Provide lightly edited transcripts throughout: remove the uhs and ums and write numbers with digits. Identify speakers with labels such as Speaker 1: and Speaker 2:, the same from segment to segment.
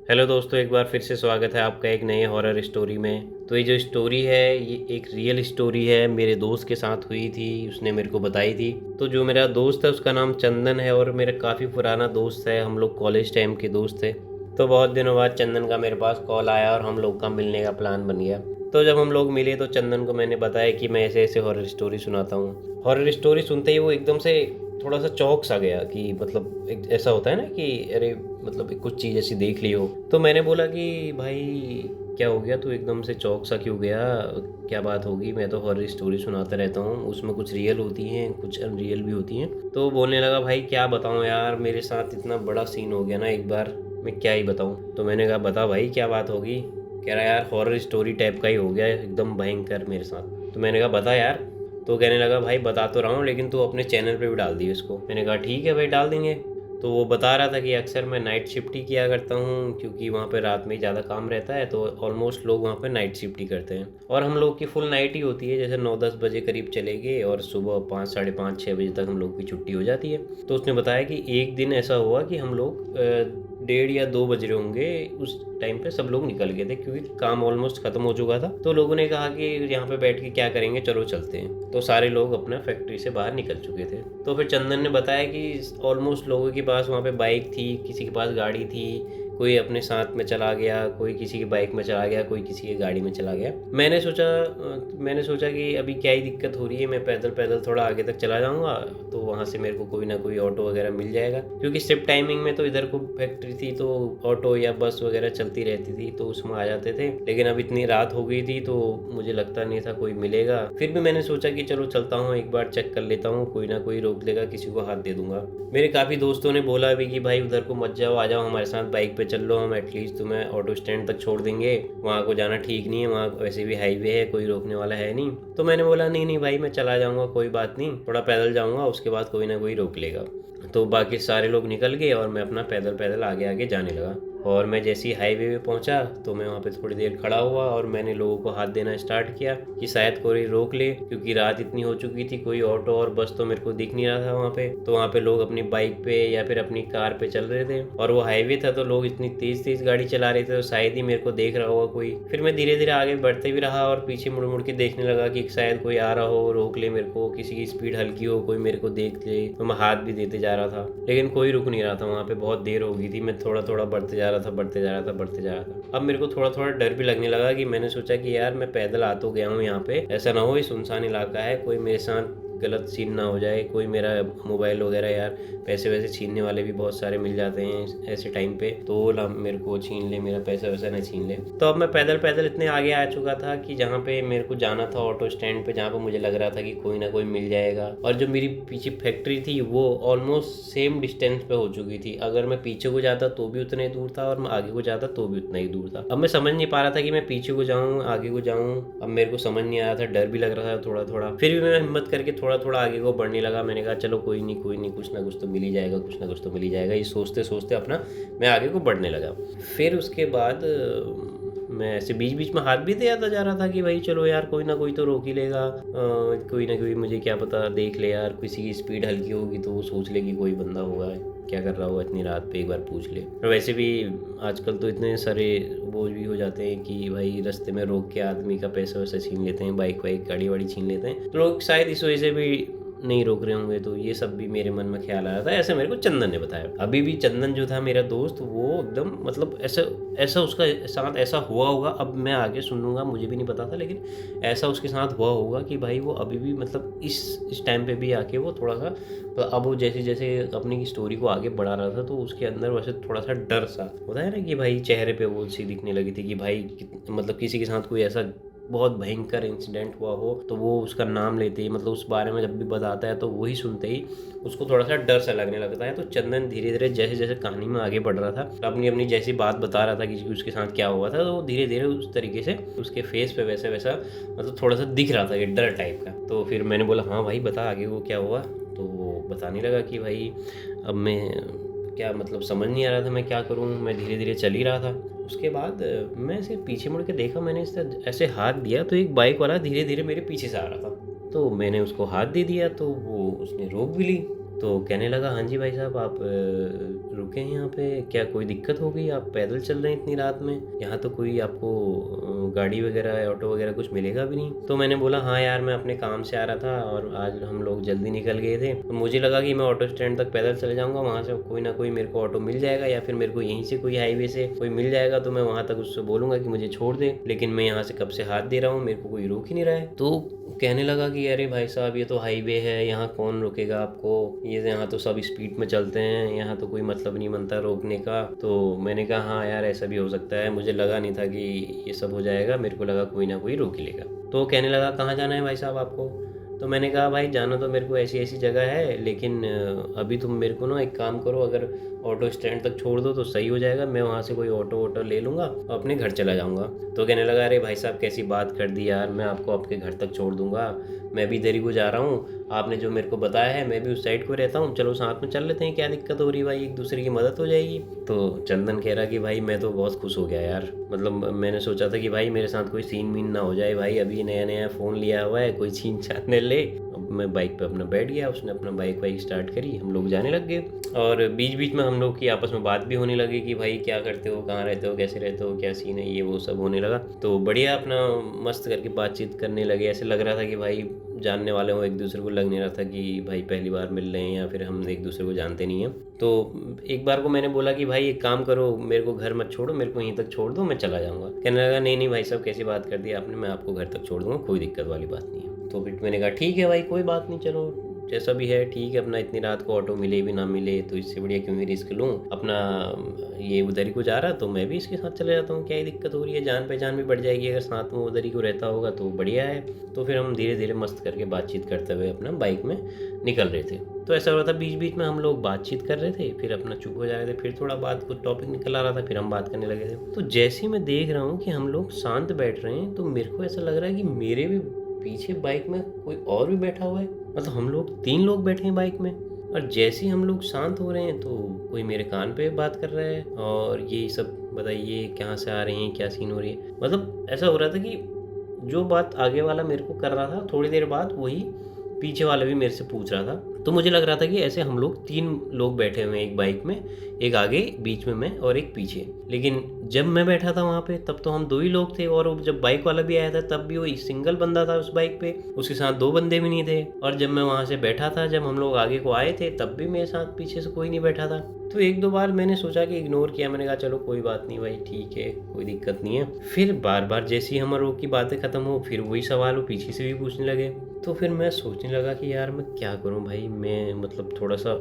Speaker 1: Hello दोस्तों, एक बार फिर से स्वागत है आपका एक नए हॉरर स्टोरी में। तो ये जो स्टोरी है ये एक रियल स्टोरी है, मेरे दोस्त के साथ हुई थी, उसने मेरे को बताई थी। तो जो मेरा दोस्त है उसका नाम चंदन है और मेरा काफ़ी पुराना दोस्त है, हम लोग कॉलेज टाइम के दोस्त थे। तो बहुत दिनों बाद चंदन का मेरे पास कॉल आया और हम लोग का मिलने का प्लान बन गया। तो जब हम लोग मिले तो चंदन को मैंने बताया कि मैं ऐसे ऐसे हॉरर स्टोरी सुनाता हूँ। हॉरर स्टोरी सुनते ही वो एकदम से थोड़ा सा चौंक सा गया कि मतलब एक ऐसा होता है ना कि अरे मतलब एक कुछ चीज़ ऐसी देख ली हो। तो मैंने बोला कि भाई क्या हो गया, तू एकदम से चौंक सा क्यों गया, क्या बात होगी? मैं तो हॉरर स्टोरी सुनाता रहता हूँ, उसमें कुछ रियल होती हैं कुछ अनरियल भी होती हैं। तो बोलने लगा भाई क्या बताऊँ यार, मेरे साथ इतना बड़ा सीन हो गया ना एक बार, मैं क्या ही बताऊँ। तो मैंने कहा बता भाई क्या बात होगी। कह रहा यार हॉरर स्टोरी टाइप का ही हो गया एकदम भयंकर मेरे साथ। तो मैंने कहा बता यार। तो कहने लगा भाई बता तो रहा हूँ लेकिन तू अपने चैनल पे भी डाल दी इसको। मैंने कहा ठीक है भाई डाल देंगे। तो वो बता रहा था कि अक्सर मैं नाइट शिफ्ट ही किया करता हूँ क्योंकि वहाँ पे रात में ही ज़्यादा काम रहता है, तो ऑलमोस्ट लोग वहाँ पे नाइट शिफ्ट ही करते हैं और हम लोग की फुल नाइट ही होती है, जैसे 9-10 बजे करीब चले गए और सुबह 5 साढ़े 5 6 बजे तक हम लोग की छुट्टी हो जाती है। तो उसने बताया कि एक दिन ऐसा हुआ कि हम लोग 1:30 या 2 बज रहे होंगे, उस टाइम पे सब लोग निकल गए थे क्योंकि काम ऑलमोस्ट ख़त्म हो चुका था। तो लोगों ने कहा कि यहाँ पे बैठ के क्या करेंगे, चलो चलते हैं। तो सारे लोग अपना फैक्ट्री से बाहर निकल चुके थे। तो फिर चंदन ने बताया कि ऑलमोस्ट लोगों के पास वहाँ पे बाइक थी, किसी के पास गाड़ी थी, कोई अपने साथ में चला गया, कोई किसी की बाइक में चला गया, कोई किसी की गाड़ी में चला गया। मैंने सोचा कि अभी क्या ही दिक्कत हो रही है, मैं पैदल पैदल थोड़ा आगे तक चला जाऊँगा तो वहाँ से मेरे को कोई ना कोई ऑटो वगैरह मिल जाएगा, क्योंकि शिफ्ट टाइमिंग में तो इधर को फैक्ट्री थी तो ऑटो या बस वगैरह चलती रहती थी तो उसमें आ जाते थे। लेकिन अब इतनी रात हो गई थी तो मुझे लगता नहीं था कोई मिलेगा। फिर भी मैंने सोचा कि चलो चलता हूँ, एक बार चेक कर लेता हूँ, कोई ना कोई रोक लेगा, किसी को हाथ दे दूंगा। मेरे काफ़ी दोस्तों ने बोला भी कि भाई उधर को मत जाओ, आ जाओ हमारे साथ बाइक पे चल लो, हम एटलीस्ट तुम्हें ऑटो स्टैंड तक छोड़ देंगे, वहाँ को जाना ठीक नहीं है, वहाँ वैसे भी हाईवे है, कोई रोकने वाला है नहीं। तो मैंने बोला नहीं नहीं भाई मैं चला जाऊँगा, कोई बात नहीं, थोड़ा पैदल जाऊँगा, उसके बाद कोई ना कोई रोक लेगा। तो बाकी सारे लोग निकल गए और मैं अपना पैदल पैदल आगे आगे जाने लगा। और मैं जैसे ही हाईवे पे पहुंचा तो मैं वहाँ पे थोड़ी देर खड़ा हुआ और मैंने लोगों को हाथ देना स्टार्ट किया कि शायद कोई रोक ले, क्योंकि रात इतनी हो चुकी थी, कोई ऑटो और बस तो मेरे को दिख नहीं रहा था वहाँ पे। तो वहाँ पे लोग अपनी बाइक पे या फिर अपनी कार पे चल रहे थे और वो हाईवे था तो लोग इतनी तेज तेज गाड़ी चला रहे थे तो शायद ही मेरे को देख रहा होगा कोई। फिर मैं धीरे धीरे आगे बढ़ते भी रहा और पीछे मुड़ मुड़ के देखने लगा कि शायद कोई आ रहा हो, रोक ले मेरे को, किसी की स्पीड हल्की हो, कोई मेरे को देख ले। तो मैं हाथ भी देते जा रहा था लेकिन कोई रुक नहीं रहा था, वहाँ पे बहुत देर हो गई थी। मैं थोड़ा थोड़ा बढ़ते जा रहा था, बढ़ते जा रहा था, बढ़ते जा रहा था। अब मेरे को थोड़ा थोड़ा डर भी लगने लगा कि मैंने सोचा कि यार मैं पैदल आ तो गया हूँ यहाँ पे, ऐसा ना हो ये सुनसान इलाका है, कोई मेरे साथ गलत सीन ना हो जाए, कोई मेरा मोबाइल वगैरह यार पैसे वैसे छीनने वाले भी बहुत सारे मिल जाते हैं ऐसे टाइम पे, तो वो ना मेरे को छीन ले, मेरा पैसा वैसा ना छीन ले। तो अब मैं पैदल पैदल इतने आगे आ चुका था कि जहाँ पे मेरे को जाना था ऑटो स्टैंड पे, जहाँ पे मुझे लग रहा था कि कोई ना कोई मिल जाएगा, और जो मेरी पीछे फैक्ट्री थी वो ऑलमोस्ट सेम डिस्टेंस पे हो चुकी थी। अगर मैं पीछे को जाता तो भी उतना ही दूर था और मैं आगे को जाता तो भी उतना ही दूर था। अब मैं समझ नहीं पा रहा था कि मैं पीछे को जाऊँ आगे को जाऊँ, अब मेरे को समझ नहीं आ रहा था, डर भी लग रहा था थोड़ा थोड़ा। फिर भी मैं हिम्मत करके थोड़ा थोड़ा आगे को बढ़ने लगा। मैंने कहा चलो कोई नहीं कोई नहीं, कुछ ना कुछ तो मिल ही जाएगा, कुछ ना कुछ तो मिल ही जाएगा, ये सोचते सोचते अपना मैं आगे को बढ़ने लगा। फिर उसके बाद मैं ऐसे बीच बीच में हाथ भी देता जा रहा था कि भाई चलो यार कोई ना कोई तो रोक ही लेगा, कोई ना कोई मुझे क्या पता देख ले यार, किसी की स्पीड हल्की होगी तो वो सोच ले कि कोई बंदा होगा, क्या कर रहा होगा इतनी रात पे, एक बार पूछ ले। और वैसे भी आजकल तो इतने सारे वो भी हो जाते हैं कि भाई रास्ते में रोक के आदमी का पैसा वैसा छीन लेते हैं, बाइक वाइक गाड़ी वाड़ी छीन लेते हैं, तो लोग शायद इस वजह से भी नहीं रोक रहे होंगे। तो ये सब भी मेरे मन में ख्याल आ रहा था, ऐसे मेरे को चंदन ने बताया। अभी भी चंदन जो था मेरा दोस्त वो एकदम मतलब ऐसा ऐसा उसका साथ ऐसा हुआ होगा, अब मैं आगे सुन लूँगा, मुझे भी नहीं पता था, लेकिन ऐसा उसके साथ हुआ होगा कि भाई वो अभी भी मतलब इस टाइम पे भी आके वो थोड़ा सा, तो अब वो जैसे जैसे अपनी स्टोरी को आगे बढ़ा रहा था तो उसके अंदर वैसे थोड़ा सा डर सा होता है ना कि भाई चेहरे पे वो सी दिखने लगी थी कि भाई मतलब किसी के साथ कोई ऐसा बहुत भयंकर इंसिडेंट हुआ हो तो वो उसका नाम लेते ही, मतलब उस बारे में जब भी बताता है तो वही सुनते ही उसको थोड़ा सा डर सा लगने लगता है। तो चंदन धीरे धीरे जैसे जैसे कहानी में आगे बढ़ रहा था, अपनी अपनी जैसी बात बता रहा था कि उसके साथ क्या हुआ था, तो धीरे धीरे उस तरीके से उसके फेस पे वैसा वैसा मतलब थोड़ा सा दिख रहा था ये डर टाइप का। तो फिर मैंने बोला हाँ भाई बता आगे वो क्या हुआ। तो वो बताने लगा कि भाई अब मैं क्या मतलब समझ नहीं आ रहा था मैं क्या करूँ, मैं धीरे धीरे चल ही रहा था। उसके बाद मैं ऐसे पीछे मुड़ के देखा, मैंने इस ऐसे हाथ दिया तो एक बाइक वाला धीरे धीरे मेरे पीछे से आ रहा था, तो मैंने उसको हाथ दे दिया तो वो उसने रोक भी ली। तो कहने लगा हाँ जी भाई साहब आप रुके हैं यहाँ पे, क्या कोई दिक्कत हो गई? आप पैदल चल रहे हैं इतनी रात में? यहाँ तो कोई आपको गाड़ी वगैरह ऑटो वगैरह कुछ मिलेगा भी नहीं। तो मैंने बोला हाँ यार, मैं अपने काम से आ रहा था और आज हम लोग जल्दी निकल गए थे, तो मुझे लगा कि मैं ऑटो स्टैंड तक पैदल चले जाऊँगा, वहाँ से कोई ना कोई मेरे को ऑटो मिल जाएगा या फिर मेरे को यहीं से कोई हाईवे से कोई मिल जाएगा, तो मैं वहाँ तक उससे बोलूँगा कि मुझे छोड़ दे। लेकिन मैं यहाँ से कब से हाथ दे रहा हूँ, मेरे को कोई रोक ही नहीं रहा है। तो कहने लगा कि अरे भाई साहब, ये तो हाईवे है, यहाँ कौन रोकेगा आपको, ये यहाँ तो सब स्पीड में चलते हैं, यहाँ तो कोई मतलब नहीं बनता रोकने का। तो मैंने कहा हाँ यार, ऐसा भी हो सकता है, मुझे लगा नहीं था कि ये सब हो जाएगा, मेरे को लगा कोई ना कोई रोक ही लेगा। तो कहने लगा कहाँ जाना है भाई साहब आपको? तो मैंने कहा भाई जाना तो मेरे को ऐसी ऐसी जगह है, लेकिन अभी तुम मेरे को ना एक काम करो, अगर ऑटो स्टैंड तक छोड़ दो तो सही हो जाएगा, मैं वहाँ से कोई ऑटो ले लूँगा और अपने घर चला जाऊँगा। तो कहने लगा अरे भाई साहब, कैसी बात कर दी यार, मैं आपको आपके घर तक छोड़ दूँगा, मैं भी इधर ही को जा रहा हूँ, आपने जो मेरे को बताया है मैं भी उस साइड को रहता हूँ, चलो साथ में चल लेते हैं, क्या दिक्कत हो रही भाई, एक दूसरे की मदद हो जाएगी। तो चंदन कह रहा कि भाई मैं तो बहुत खुश हो गया यार, मतलब मैंने सोचा था कि भाई मेरे साथ कोई सीन मीन ना हो जाए, भाई अभी नया नया फ़ोन लिया हुआ है, कोई छीन छानने ले। अब मैं बाइक पे अपना बैठ गया, उसने अपना बाइक वाइक स्टार्ट करी, हम लोग जाने लग गए। और बीच बीच में हम लोग की आपस में बात भी होने लगी कि भाई क्या करते हो, कहाँ रहते हो, कैसे रहते हो, क्या सीन है, ये वो सब होने लगा। तो बढ़िया अपना मस्त करके बातचीत करने लगे, ऐसे लग रहा था कि भाई जानने वाले हो एक दूसरे को, लग नहीं रहा था कि भाई पहली बार मिल रहे हैं या फिर हम एक दूसरे को जानते नहीं हैं। तो एक बार को मैंने बोला कि भाई एक काम करो, मेरे को घर मत छोड़ो, मेरे को यहीं तक छोड़ दो, मैं चला जाऊँगा। कहने लगा नहीं नहीं भाई साहब, कैसी बात कर दी आपने, मैं आपको घर तक छोड़ दूँगा, कोई दिक्कत वाली बात नहीं है। तो फिर मैंने कहा ठीक है भाई, कोई बात नहीं, चलो जैसा भी है ठीक है, अपना इतनी रात को ऑटो मिले भी ना मिले तो इससे बढ़िया क्यों ही रिस्क लूँ, अपना ये उधर ही को जा रहा तो मैं भी इसके साथ चले जाता हूँ, क्या ही दिक्कत हो रही है, जान पहचान भी बढ़ जाएगी अगर साथ में उधर ही को रहता होगा तो बढ़िया है। तो फिर हम धीरे धीरे मस्त करके बातचीत करते हुए अपना बाइक में निकल रहे थे। तो ऐसा हो रहा था बीच बीच में हम लोग बातचीत कर रहे थे, फिर अपना चुप हो जा रहे थे, फिर थोड़ा बात कुछ टॉपिक निकल आ रहा था, फिर हम बात करने लगे थे। तो जैसे ही मैं देख रहा हूँ कि हम लोग शांत बैठ रहे हैं, तो मेरे को ऐसा लग रहा है कि मेरे भी पीछे बाइक में कोई और भी बैठा हुआ है, मतलब हम लोग 3 लोग बैठे हैं बाइक में। और जैसे ही हम लोग शांत हो रहे हैं तो कोई मेरे कान पे बात कर रहा है और ये सब बताइए कहाँ से आ रहे हैं, क्या सीन हो रही है। मतलब ऐसा हो रहा था कि जो बात आगे वाला मेरे को कर रहा था, थोड़ी देर बाद वही पीछे वाला भी मेरे से पूछ रहा था। तो मुझे लग रहा था कि ऐसे हम लोग 3 लोग बैठे हुए हैं एक बाइक में, एक आगे, बीच में मैं और एक पीछे। लेकिन जब मैं बैठा था वहाँ पे तब तो हम 2 ही लोग थे, और जब बाइक वाला भी आया था तब भी वही सिंगल बंदा था उस बाइक पे, उसके साथ 2 बंदे भी नहीं थे। और जब मैं वहाँ से बैठा था, जब हम लोग आगे को आए थे तब भी मेरे साथ पीछे से कोई नहीं बैठा था। तो 1-2 बार मैंने सोचा कि इग्नोर किया, मैंने कहा चलो कोई बात नहीं भाई, ठीक है, कोई दिक्कत नहीं है। फिर बार बार जैसे ही हमारे की बातें ख़त्म हो, फिर वही सवाल वो पीछे से भी पूछने लगे। तो फिर मैं सोचने लगा कि यार मैं क्या करूं भाई, मैं मतलब थोड़ा सा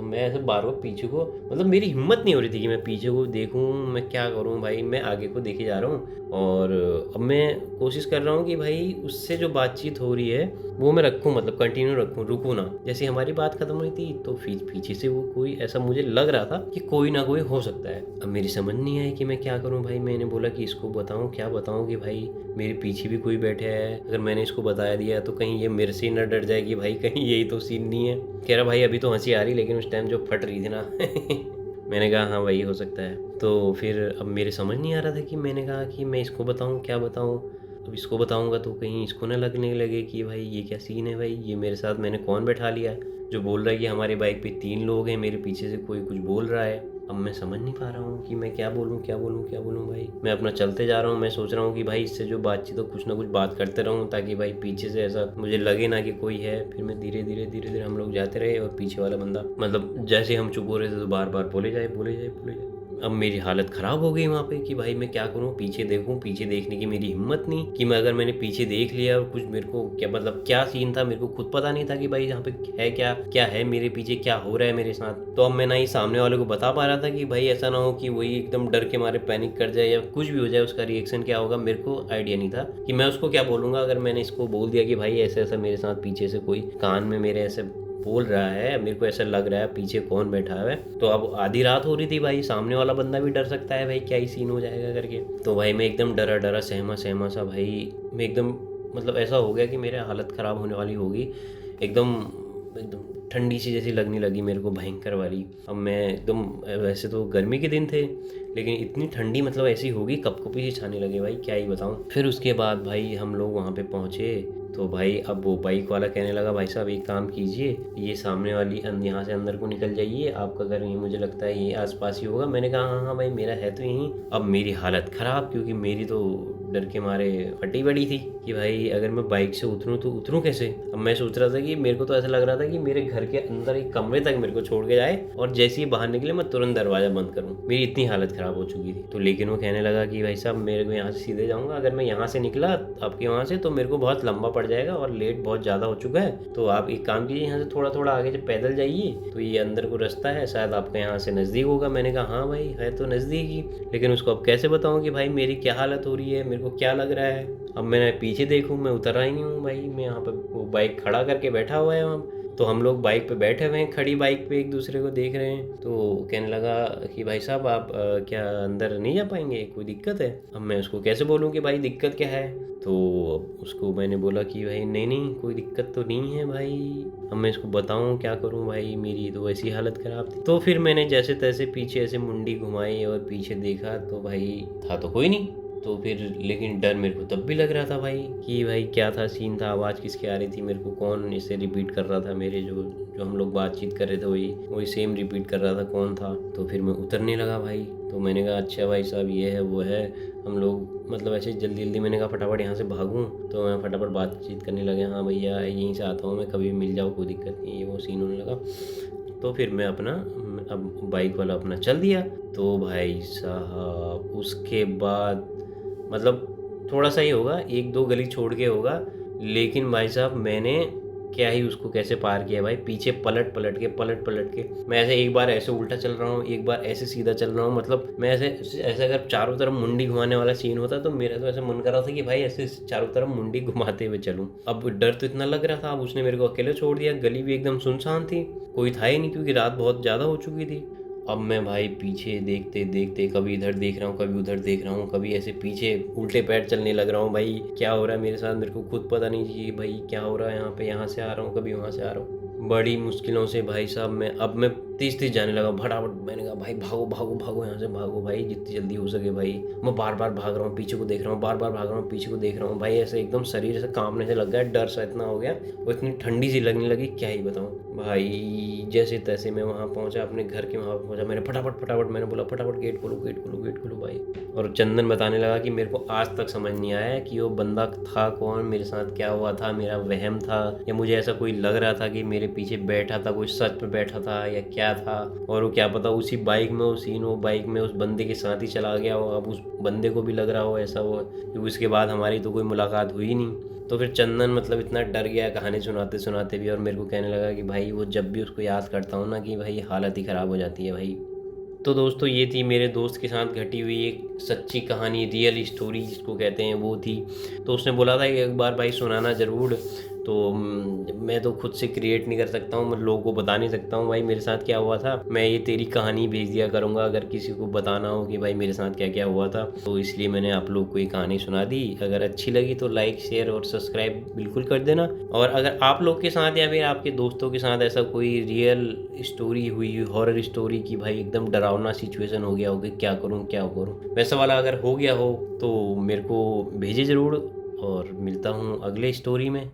Speaker 1: मैं ऐसे बार बार पीछे को, मतलब मेरी हिम्मत नहीं हो रही थी कि मैं पीछे को देखूं, मैं क्या करूं भाई, मैं आगे को देखे जा रहा हूं। और अब मैं कोशिश कर रहा हूं कि भाई उससे जो बातचीत हो रही है वो मैं रखूं, मतलब कंटिन्यू रखूं, रुकूं ना। जैसे हमारी बात खत्म हुई थी तो फिर पीछे से वो कोई, ऐसा मुझे लग रहा था कि कोई ना कोई हो सकता है। अब मेरी समझ नहीं आई कि मैं क्या करूं भाई। मैंने बोला कि इसको बताऊं, क्या बताऊं कि भाई मेरे पीछे भी कोई बैठे है, अगर मैंने इसको बता दिया तो कहीं ये मेरे से न डर जाए कि भाई कहीं यही तो सीन नहीं है। कह रहा भाई अभी तो हंसी आ रही, लेकिन उस टाइम जो फट रही थी ना मैंने कहा हाँ वही हो सकता है। तो फिर अब मेरे समझ नहीं आ रहा था कि मैंने कहा कि मैं इसको बताऊं, क्या बताऊं। अब इसको बताऊंगा तो कहीं इसको ना लगने लगे कि भाई ये क्या सीन है, भाई ये मेरे साथ मैंने कौन बैठा लिया, जो बोल रहा है कि हमारी बाइक पे 3 लोग हैं, मेरे पीछे से कोई कुछ बोल रहा है। अब मैं समझ नहीं पा रहा हूँ कि मैं क्या बोलूँ, क्या बोलूँ, क्या बोलूँ भाई। मैं अपना चलते जा रहा हूँ, मैं सोच रहा हूँ कि भाई इससे जो बातचीत हो कुछ ना कुछ बात करते रहूँ, ताकि भाई पीछे से ऐसा मुझे लगे ना कि कोई है। फिर मैं धीरे धीरे हम लोग जाते रहे, और पीछे वाला बंदा मतलब जैसे हम चुप हो रहे थे तो बार बार बोले जाए बोले जाए बोले जाए। अब मेरी हालत ख़राब हो गई वहाँ पे कि भाई मैं क्या करूँ, पीछे देखूँ, पीछे देखने की मेरी हिम्मत नहीं कि मैं, अगर मैंने पीछे देख लिया और कुछ मेरे को क्या, मतलब क्या सीन था मेरे को खुद पता नहीं था कि भाई यहाँ पे है क्या, क्या है मेरे पीछे, क्या हो रहा है मेरे साथ। तो अब मैं ना ही सामने वाले को बता पा रहा था कि भाई ऐसा ना हो कि वही एकदम डर के मारे पैनिक कर जाए या कुछ भी हो जाए, उसका रिएक्शन क्या होगा मेरे को आइडिया नहीं था कि मैं उसको क्या बोलूँगा। अगर मैंने इसको बोल दिया कि भाई ऐसा ऐसा मेरे साथ पीछे से कोई कान में मेरे ऐसे बोल रहा है, मेरे को ऐसा लग रहा है पीछे कौन बैठा है, तो अब आधी रात हो रही थी भाई, सामने वाला बंदा भी डर सकता है भाई क्या ही सीन हो जाएगा करके। तो भाई मैं एकदम डरा सहमा सा भाई, मैं एकदम मतलब ऐसा हो गया कि मेरे हालत ख़राब होने वाली होगी, एकदम ठंडी सी जैसी लगने लगी मेरे को, भयंकर वाली। अब मैं एकदम, वैसे तो गर्मी के दिन थे लेकिन इतनी ठंडी मतलब ऐसी होगी, कपकपी सी छाने लगे भाई, क्या ही बताऊँ। फिर उसके बाद भाई हम लोग वहाँ पे पहुँचे तो भाई अब वो बाइक वाला कहने लगा, भाई साहब एक काम कीजिए, ये सामने वाली यहाँ से अंदर को निकल जाइए, आपका घर ये मुझे लगता है ये आसपास ही होगा। मैंने कहा हाँ हाँ भाई मेरा है तो यहीं। अब मेरी हालत ख़राब, क्योंकि मेरी तो डर के मारे फटी पड़ी थी कि भाई अगर मैं बाइक से उतरूँ तो उतरूँ कैसे। अब मैं सोच रहा था कि मेरे को तो ऐसा लग रहा था कि मेरे घर के अंदर एक कमरे तक मेरे को छोड़ के जाए और जैसे ही बाहर निकले मैं तुरंत दरवाज़ा बंद करूँ, मेरी इतनी हालत ख़राब हो चुकी थी। तो लेकिन वो कहने लगा कि भाई साहब मेरे को यहाँ से सीधे जाऊँगा, अगर मैं यहाँ से निकला आपके वहाँ से तो मेरे को बहुत लंबा पड़ जाएगा और लेट बहुत ज़्यादा हो चुका है, तो आप एक काम कीजिए यहाँ से थोड़ा थोड़ा आगे जब पैदल जाइए तो ये अंदर को रास्ता है, शायद आपका यहाँ से नज़दीक होगा। मैंने कहा हाँ भाई है तो नज़दीक ही, लेकिन उसको अब कैसे बताऊँ कि भाई मेरी क्या हालत हो रही है, मेरे को क्या लग रहा है। अब मैं पीछे देखूँ, मैं उतर रहा ही नहीं हूँ भाई, मैं यहाँ पर वो बाइक खड़ा करके बैठा हुआ है वहाँ, तो हम लोग बाइक पे बैठे हुए हैं, खड़ी बाइक पे एक दूसरे को देख रहे हैं। तो कहने लगा कि भाई साहब आप क्या अंदर नहीं जा पाएंगे, कोई दिक्कत है। अब मैं उसको कैसे बोलूँ कि भाई दिक्कत क्या है, तो उसको मैंने बोला कि भाई नहीं नहीं कोई दिक्कत तो नहीं है भाई। अब मैं इसको बताऊँ क्या करूँ भाई, मेरी तो ऐसी हालत ख़राब थी। तो फिर मैंने जैसे तैसे पीछे ऐसे मुंडी घुमाई और पीछे देखा तो भाई था तो कोई नहीं। तो फिर लेकिन डर मेरे को तब भी लग रहा था भाई कि भाई क्या था, सीन था, आवाज़ किसकी आ रही थी, मेरे को कौन इसे रिपीट कर रहा था, मेरे जो जो हम लोग बातचीत कर रहे थे वही सेम रिपीट कर रहा था, कौन था। तो फिर मैं उतरने लगा भाई, तो मैंने कहा अच्छा भाई साहब ये है वो है, हम लोग मतलब ऐसे जल्दी जल्दी मैंने कहा फटाफट यहाँ से भागूँ, तो मैं फटाफट बातचीत करने लगे, हाँ भैया यहीं से आता हूँ मैं, कभी मिल जाओ कोई दिक्कत नहीं, ये वो सीन होने लगा। तो फिर मैं अपना अब बाइक वाला अपना चल दिया। तो भाई साहब उसके बाद मतलब थोड़ा सा ही होगा, एक दो गली छोड़ के होगा, लेकिन भाई साहब मैंने क्या ही उसको कैसे पार किया भाई, पीछे पलट पलट के मैं ऐसे एक बार ऐसे उल्टा चल रहा हूँ, एक बार ऐसे सीधा चल रहा हूँ, मतलब मैं ऐसे ऐसे अगर चारों तरफ मुंडी घुमाने वाला सीन होता तो मेरा तो ऐसा मन कर रहा था कि भाई ऐसे चारों तरफ मुंडी घुमाते हुए चलूँ। अब डर तो इतना लग रहा था, अब उसने मेरे को अकेले छोड़ दिया, गली भी एकदम सुनसान थी, कोई था ही नहीं क्योंकि रात बहुत ज़्यादा हो चुकी थी। अब मैं भाई पीछे देखते देखते कभी इधर देख रहा हूँ, कभी उधर देख रहा हूँ, कभी ऐसे पीछे उल्टे पैर चलने लग रहा हूँ, भाई क्या हो रहा है मेरे साथ, मेरे को खुद पता नहीं कि भाई क्या हो रहा है यहाँ पे, यहाँ से आ रहा हूँ कभी वहाँ से आ रहा हूँ। बड़ी मुश्किलों से भाई साहब मैं तेज तेज जाने लगा फटाफट। मैंने कहा भाई भागो भागो भागो यहाँ से भागो भाई, जितनी जल्दी हो सके भाई। मैं बार बार भाग रहा हूँ, पीछे को देख रहा हूँ, बार बार भाग रहा हूँ, पीछे को देख रहा हूँ भाई, ऐसे एकदम शरीर से कांपने से लग गया, डर सा इतना हो गया, वो इतनी ठंडी सी लगने लगी क्या ही बताऊँ भाई। जैसे तैसे मैं वहाँ पहुँचा, अपने घर के वहाँ पहुँचा, मैंने फटाफट मैंने बोला फटाफट गेट खोलो गेट खोलो गेट खोलो भाई। और चंदन बताने लगा कि मेरे को आज तक समझ नहीं आया कि वो बंदा था कौन, मेरे साथ क्या हुआ था, मेरा वहम था या मुझे ऐसा कोई लग रहा था कि मेरे पीछे बैठा था, कोई सच में बैठा था या क्या था। और वो क्या पता उसी बाइक में वो बाइक में उस बंदे के साथ ही चला गया हो, अब उस बंदे को भी लग रहा हो ऐसा हो, क्योंकि उसके बाद हमारी तो कोई मुलाकात हुई नहीं। तो फिर चंदन मतलब इतना डर गया कहानी सुनाते सुनाते भी, और मेरे को कहने लगा कि भाई वो जब भी उसको याद करता हूँ ना कि भाई हालत ही ख़राब हो जाती है भाई। तो दोस्तों ये थी मेरे दोस्त के साथ घटी हुई एक सच्ची कहानी, रियल स्टोरी जिसको कहते हैं वो थी। तो उसने बोला था कि एक बार भाई सुनाना ज़रूर। तो मैं तो खुद से क्रिएट नहीं कर सकता हूँ, मैं लोगों को बता नहीं सकता हूँ भाई मेरे साथ क्या हुआ था। मैं ये तेरी कहानी भेज दिया करूँगा अगर किसी को बताना हो कि भाई मेरे साथ क्या क्या हुआ था, तो इसलिए मैंने आप लोग को ये कहानी सुना दी। अगर अच्छी लगी तो लाइक शेयर और सब्सक्राइब बिल्कुल कर देना। और अगर आप लोग के साथ या फिर आपके दोस्तों के साथ ऐसा कोई रियल स्टोरी हुई, हॉरर स्टोरी की भाई एकदम डरावना सिचुएशन हो गया हो कि क्या करूँ वैसा वाला अगर हो गया हो तो मेरे को भेजे ज़रूर। और मिलता हूँ अगले स्टोरी में।